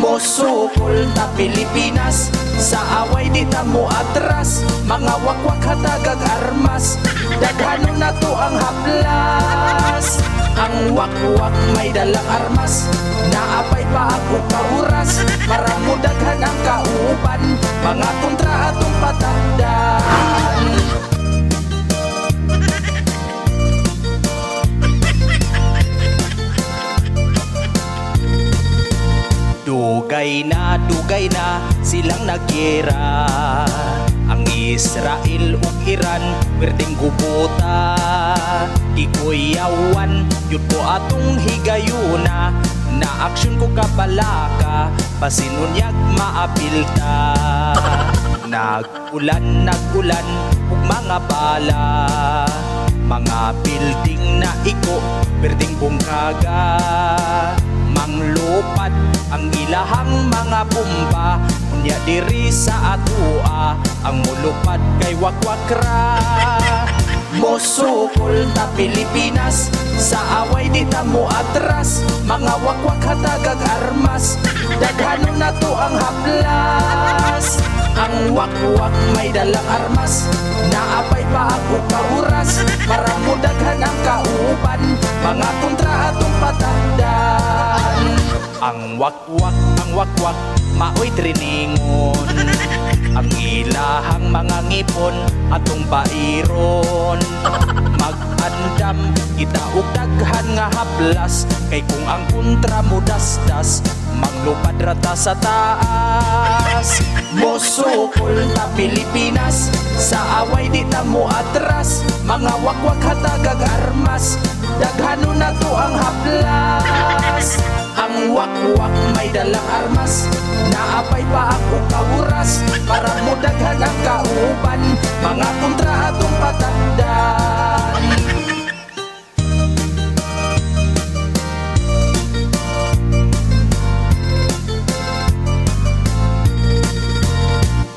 Mosukol ta Pilipinas, sa away di ta mo atras. Mga wakwak hatagag armas, daghanon na to ang haplas. Ang wakwak may dalang armas, naapay pa ako kauras. Para mo daghan ang kauban, mga kontra atong patakdan. Dugay na silang nagira. Ang Israel ug Iran pwerdeng gubuta. Di ko yawan, yun ko atong higayuna. Na aksyon ko kabalaka, pasinunyag maapilta. Nagulan ug mga bala. Mga building na iko pwerdeng bungkaga. Manglupad ang ilahang mga bomba, unya diri sa atua ang mulupad kay wakwakra. Mosukol ta Pilipinas, sa away di ta mo atras. Mga wakwak hatagag armas, daghanon na to ang haplas. Ang wakwak may dalang armas, naapay pa ako kauras. Para mo daghan ang kauban, mga kontra atong patakdan. Ang wakwak, maoy triningon. Ang ilahang mga ngipon, atong bairon. Mag-andam, kita og daghan nga haplas. Kay kung ang kontra mo dasdas, manglupad rata sa taas. Mosukol ta Pilipinas, sa away di ta mo atras. Mga wakwak hatagag armas, daghanon na to ang haplas. Ang wakwak may dalang armas, naapay pa ako kauras. Para mo daghan ang kauban, mga kontra atong patakdan.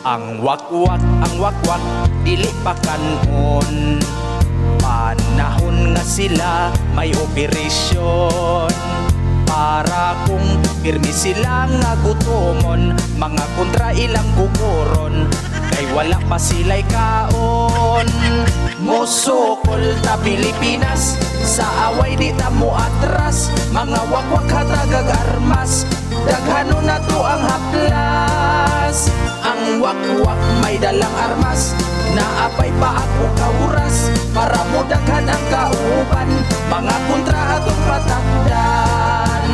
Ang wakwak, dili pa kanon. Panahon nga sila may operasyon. Para kung pirmi sila nga gutomon, mga kontra ilang guguron. Kay wala pa sila'y kaon. Mosukol ta Pilipinas, sa away di ta mo atras. Mga wakwak hatagag armas, daghanon na to ang haplas. Ang wakwak may dalang armas, naapay pa ako kauras. Para mo daghan ang kauban, mga kontra atong patakdan.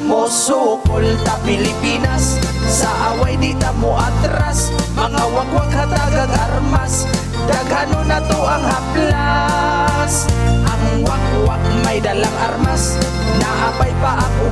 Mosukol ta Pilipinas, sa away di ta mo atras. Mga wakwak hatagag armas, daghanon na to ang haplas. Ang wakwak may dalang armas, naapay pa ako